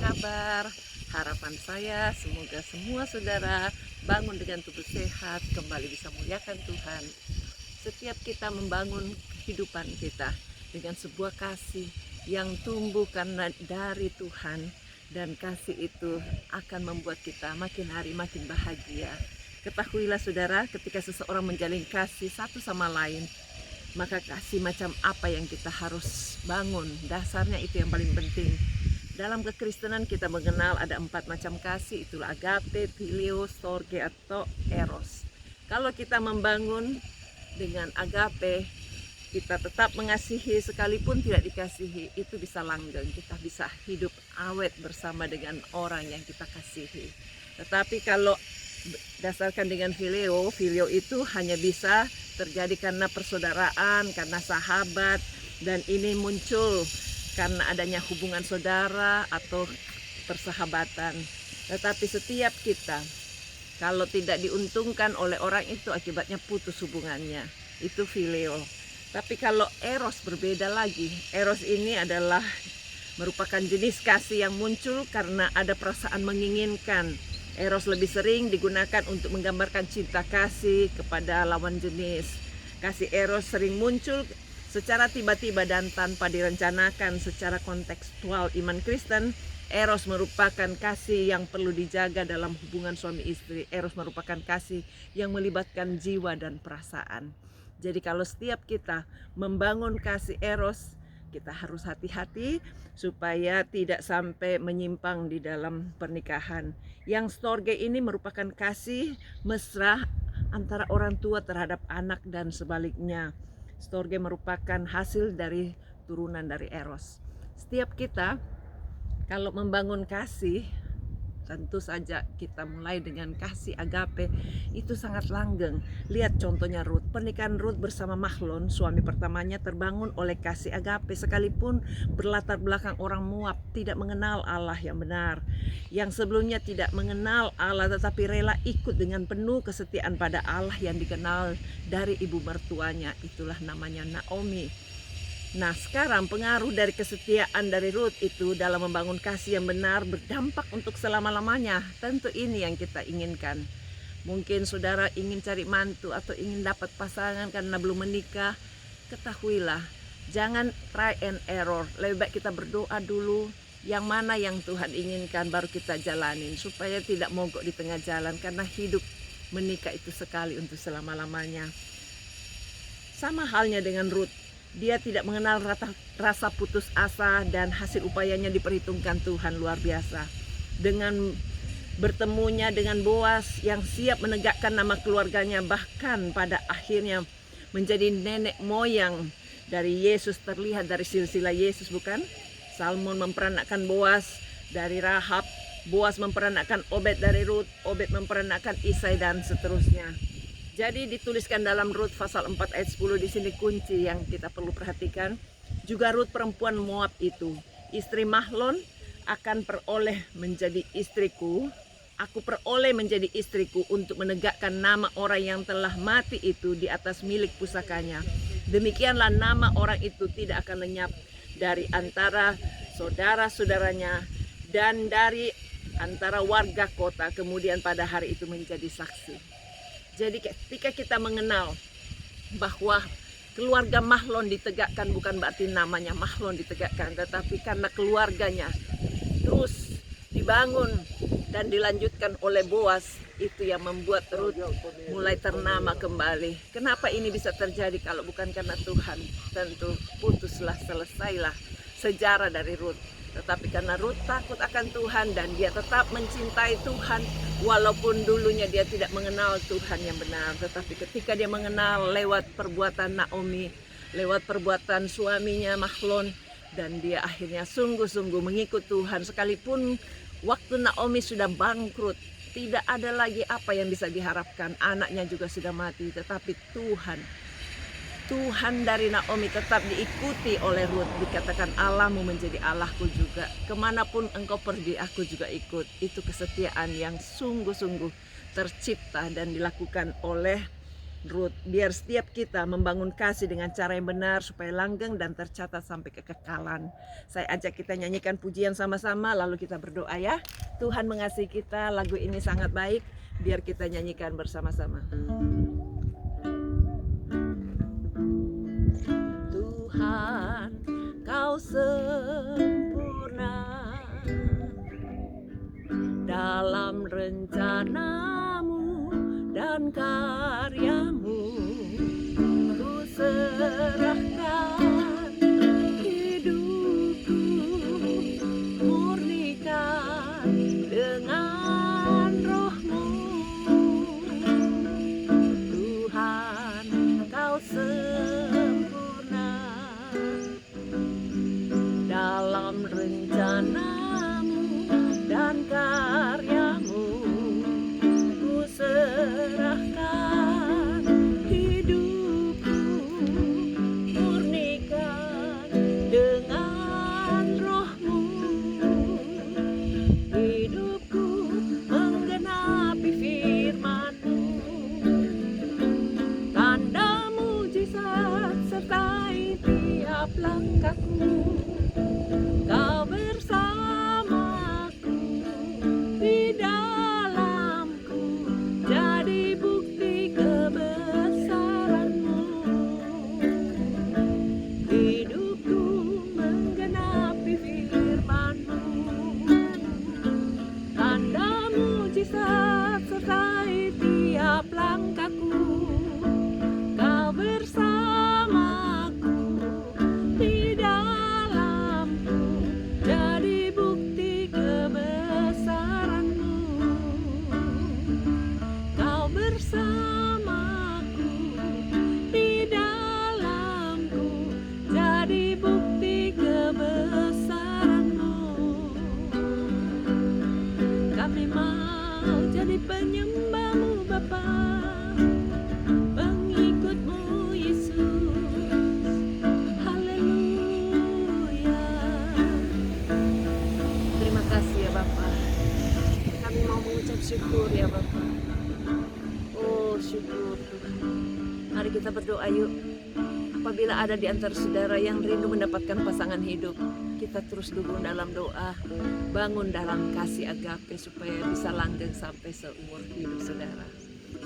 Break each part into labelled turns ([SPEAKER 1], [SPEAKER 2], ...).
[SPEAKER 1] kabar? Harapan saya semoga semua saudara bangun dengan tubuh sehat, kembali bisa muliakan Tuhan. Setiap kita membangun kehidupan kita dengan sebuah kasih yang tumbuh karena dari Tuhan, dan kasih itu akan membuat kita makin hari makin bahagia. Ketahuilah saudara, ketika seseorang menjalin kasih satu sama lain, maka kasih macam apa yang kita harus bangun, dasarnya itu yang paling penting. Dalam kekristenan kita mengenal ada 4 macam kasih, itulah agape, phileo, storge atau eros. Kalau kita membangun dengan agape, kita tetap mengasihi sekalipun tidak dikasihi, itu bisa langgeng, kita bisa hidup awet bersama dengan orang yang kita kasihi. Tetapi kalau dasarkan dengan phileo, phileo itu hanya bisa terjadi karena persaudaraan, karena sahabat, dan ini muncul karena adanya hubungan saudara atau persahabatan. Tetapi setiap kita kalau tidak diuntungkan oleh orang itu, akibatnya putus hubungannya, itu phileo. Tapi kalau eros berbeda lagi. Eros ini adalah merupakan jenis kasih yang muncul karena ada perasaan menginginkan. Eros lebih sering digunakan untuk menggambarkan cinta kasih kepada lawan jenis. Kasih eros sering muncul secara tiba-tiba dan tanpa direncanakan. Secara kontekstual iman Kristen, eros merupakan kasih yang perlu dijaga dalam hubungan suami istri. Eros merupakan kasih yang melibatkan jiwa dan perasaan. Jadi kalau setiap kita membangun kasih eros, kita harus hati-hati supaya tidak sampai menyimpang di dalam pernikahan. Yang storge ini merupakan kasih mesra antara orang tua terhadap anak dan sebaliknya. Storge merupakan hasil dari turunan dari eros. Setiap kita kalau membangun kasih, tentu saja kita mulai dengan kasih agape, itu sangat langgeng. Lihat contohnya Ruth. Pernikahan Ruth bersama Mahlon, suami pertamanya, terbangun oleh kasih agape. Sekalipun berlatar belakang orang Moab, tidak mengenal Allah yang benar, yang sebelumnya tidak mengenal Allah, tetapi rela ikut dengan penuh kesetiaan pada Allah yang dikenal dari ibu mertuanya. Itulah namanya Naomi. Nah, sekarang pengaruh dari kesetiaan dari Ruth itu dalam membangun kasih yang benar berdampak untuk selama-lamanya. Tentu ini yang kita inginkan. Mungkin saudara ingin cari mantu atau ingin dapat pasangan karena belum menikah. Ketahuilah, jangan try and error. Lebih baik kita berdoa dulu, yang mana yang Tuhan inginkan baru kita jalanin, supaya tidak mogok di tengah jalan, karena hidup menikah itu sekali untuk selama-lamanya. Sama halnya dengan Ruth. Dia tidak mengenal rasa putus asa, dan hasil upayanya diperhitungkan Tuhan luar biasa. Dengan bertemunya dengan Boas yang siap menegakkan nama keluarganya, bahkan pada akhirnya menjadi nenek moyang dari Yesus, terlihat dari silsilah Yesus, bukan? Salmon memperanakkan Boas dari Rahab, Boas memperanakkan Obed dari Ruth, Obed memperanakkan Isai, dan seterusnya. Jadi dituliskan dalam Rut pasal 4 ayat 10, di sini kunci yang kita perlu perhatikan. Juga Rut perempuan Moab itu, istri Mahlon, akan peroleh menjadi istriku. Aku peroleh menjadi istriku untuk menegakkan nama orang yang telah mati itu di atas milik pusakanya. Demikianlah nama orang itu tidak akan lenyap dari antara saudara-saudaranya dan dari antara warga kota. Kemudian pada hari itu menjadi saksi. Jadi ketika kita mengenal bahwa keluarga Mahlon ditegakkan, bukan berarti namanya Mahlon ditegakkan, tetapi karena keluarganya terus dibangun dan dilanjutkan oleh Boas, itu yang membuat Ruth mulai ternama kembali. Kenapa ini bisa terjadi kalau bukan karena Tuhan? Tentu putuslah, selesailah sejarah dari Ruth. Tetapi karena Ruth takut akan Tuhan dan dia tetap mencintai Tuhan, walaupun dulunya dia tidak mengenal Tuhan yang benar. Tetapi ketika dia mengenal lewat perbuatan Naomi, lewat perbuatan suaminya Mahlon, dan dia akhirnya sungguh-sungguh mengikut Tuhan. Sekalipun waktu Naomi sudah bangkrut, tidak ada lagi apa yang bisa diharapkan, anaknya juga sudah mati, tetapi Tuhan dari Naomi tetap diikuti oleh Ruth. Dikatakan Allahmu menjadi Allahku juga. Kemanapun engkau pergi, aku juga ikut. Itu kesetiaan yang sungguh-sungguh tercipta dan dilakukan oleh Ruth, biar setiap kita membangun kasih dengan cara yang benar supaya langgeng dan tercatat sampai kekekalan. Saya ajak kita nyanyikan pujian sama-sama lalu kita berdoa ya. Tuhan mengasihi kita, lagu ini sangat baik, biar kita nyanyikan bersama-sama. Tuhan, Kau sempurna dalam rencanamu dan karyamu. Ku serahkan hidupku, murnikan dengan roh-Mu. Tuhan, Kau sempurna dalam rencanamu dan karyamu. Ku serahkan hidupku, murnikan dengan roh-Mu. Hidupku menggenapi firman-Mu, tanda mujizat sertai tiap langkahku. Kau bersamaku di dalamku, jadi bukti kebesaran-Mu. Hidupku menggenapi firman-Mu, tanda mujizat sertai tiap langkahku. Kau bersamaku di dalamku, jadi bukti kebesaran-Mu. Kau bersamaku di dalamku, jadi bukti kebesaran-Mu. Kami mau jadi penyembah-Mu Bapa, pengikut-Mu Yesus. Haleluya. Terima kasih ya Bapa. Kami mau mengucap syukur ya Bapa. Oh syukur Tuhan. Mari kita berdoa yuk. Apabila ada di antara saudara yang rindu mendapatkan pasangan hidup, kita terus dukung dalam doa, bangun dalam kasih agape supaya bisa langgeng sampai seumur hidup saudara,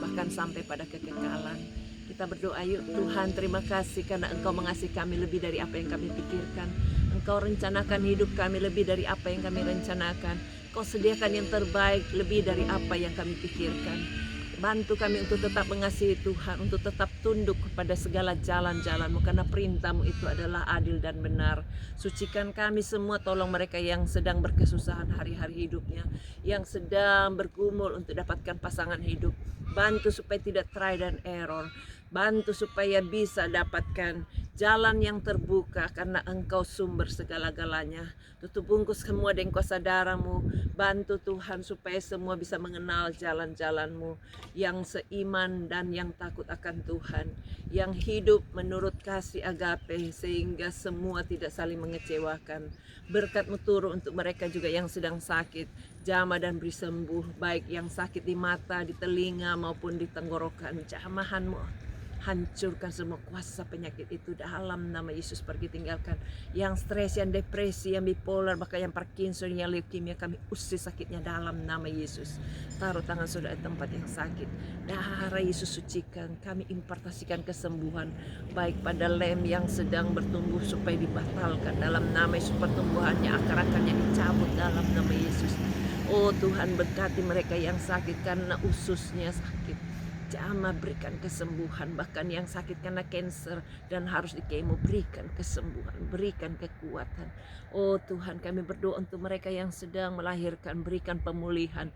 [SPEAKER 1] bahkan sampai pada kekekalan. Kita berdoa yuk. Tuhan, terima kasih karena Engkau mengasihi kami lebih dari apa yang kami pikirkan. Engkau rencanakan hidup kami lebih dari apa yang kami rencanakan. Engkau sediakan yang terbaik lebih dari apa yang kami pikirkan. Bantu kami untuk tetap mengasihi Tuhan, untuk tetap tunduk kepada segala jalan-jalan-Mu, karena perintah-Mu itu adalah adil dan benar. Sucikan kami semua, tolong mereka yang sedang berkesusahan hari-hari hidupnya, yang sedang bergumul untuk dapatkan pasangan hidup. Bantu supaya tidak try dan error. Bantu supaya bisa dapatkan jalan yang terbuka karena Engkau sumber segala-galanya. Tutup bungkus semua dengan kuasa darah-Mu. Bantu Tuhan supaya semua bisa mengenal jalan-jalan-Mu yang seiman dan yang takut akan Tuhan, yang hidup menurut kasih agape sehingga semua tidak saling mengecewakan. Berkat-Mu turun untuk mereka juga yang sedang sakit, jamah dan beri sembuh, baik yang sakit di mata, di telinga maupun di tenggorokan. Jamahan-Mu hancurkan semua kuasa penyakit itu dalam nama Yesus. Pergi tinggalkan yang stres, yang depresi, yang bipolar, bahkan yang Parkinson, yang leukemia, kami usir sakitnya dalam nama Yesus. Taruh tangan saudara di tempat yang sakit, darah Yesus sucikan. Kami impartasikan kesembuhan baik pada lem yang sedang bertumbuh supaya dibatalkan dalam nama Yesus. Pertumbuhannya, akar-akarnya dicabut dalam nama Yesus. Oh Tuhan, berkati mereka yang sakit karena ususnya sakit. Jamah, berikan kesembuhan. Bahkan yang sakit karena kanker dan harus di kemo, berikan kesembuhan, berikan kekuatan. Oh Tuhan, kami berdoa untuk mereka yang sedang melahirkan, berikan pemulihan.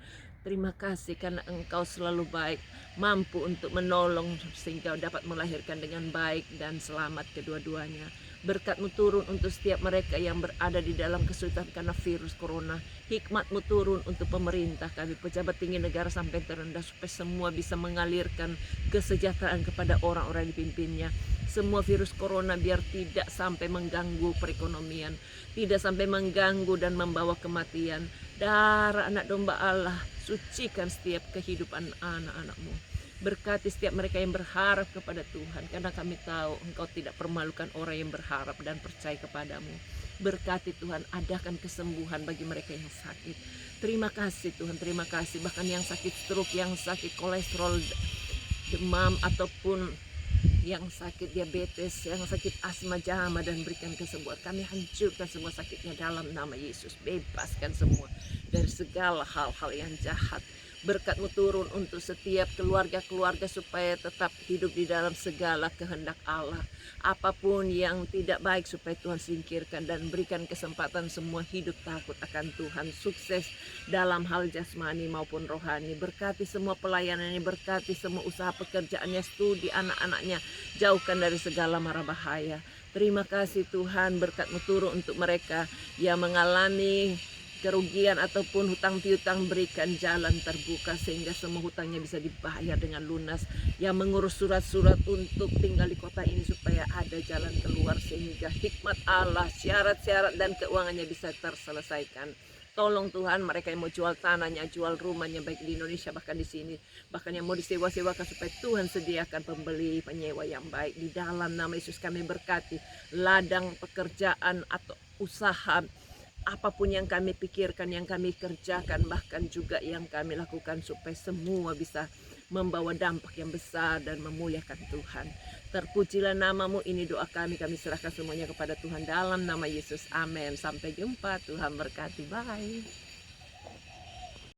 [SPEAKER 1] Terima kasih karena Engkau selalu baik, mampu untuk menolong sehingga dapat melahirkan dengan baik dan selamat kedua-duanya. Berkat-Mu turun untuk setiap mereka yang berada di dalam kesulitan karena virus corona. Hikmat-Mu turun untuk pemerintah kami, pejabat tinggi negara sampai terendah, supaya semua bisa mengalirkan kesejahteraan kepada orang-orang yang dipimpinnya. Semua virus corona biar tidak sampai mengganggu perekonomian, tidak sampai mengganggu dan membawa kematian. Darah anak domba Allah, sucikan setiap kehidupan anak-anak-Mu. Berkati setiap mereka yang berharap kepada Tuhan, karena kami tahu Engkau tidak permalukan orang yang berharap dan percaya kepadamu. Berkati Tuhan, adakan kesembuhan bagi mereka yang sakit. Terima kasih Tuhan, terima kasih. Bahkan yang sakit stroke, yang sakit kolesterol, demam, ataupun yang sakit diabetes, yang sakit asma, jamah, dan berikan kesembuhan. Kami hancurkan semua sakitnya dalam nama Yesus. Bebaskan semua dari segala hal-hal yang jahat. Berkat-Mu turun untuk setiap keluarga-keluarga supaya tetap hidup di dalam segala kehendak Allah. Apapun yang tidak baik supaya Tuhan singkirkan, dan berikan kesempatan semua hidup takut akan Tuhan. Sukses dalam hal jasmani maupun rohani. Berkati semua pelayanannya, berkati semua usaha pekerjaannya, studi anak-anaknya. Jauhkan dari segala mara bahaya. Terima kasih Tuhan, berkat-Mu turun untuk mereka yang mengalami kerugian ataupun hutang piutang. Berikan jalan terbuka sehingga semua hutangnya bisa dibayar dengan lunas. Yang mengurus surat-surat untuk tinggal di kota ini supaya ada jalan keluar, sehingga hikmat Allah, syarat-syarat dan keuangannya bisa terselesaikan. Tolong Tuhan mereka yang mau jual tanahnya, jual rumahnya, baik di Indonesia bahkan di sini, bahkan yang mau disewa-sewakan, supaya Tuhan sediakan pembeli penyewa yang baik. Di dalam nama Yesus kami berkati ladang pekerjaan atau usaha, apapun yang kami pikirkan, yang kami kerjakan, bahkan juga yang kami lakukan, supaya semua bisa membawa dampak yang besar dan memuliakan Tuhan. Terpujilah nama-Mu, ini doa kami serahkan semuanya kepada Tuhan dalam nama Yesus, amin. Sampai jumpa, Tuhan berkati, bye.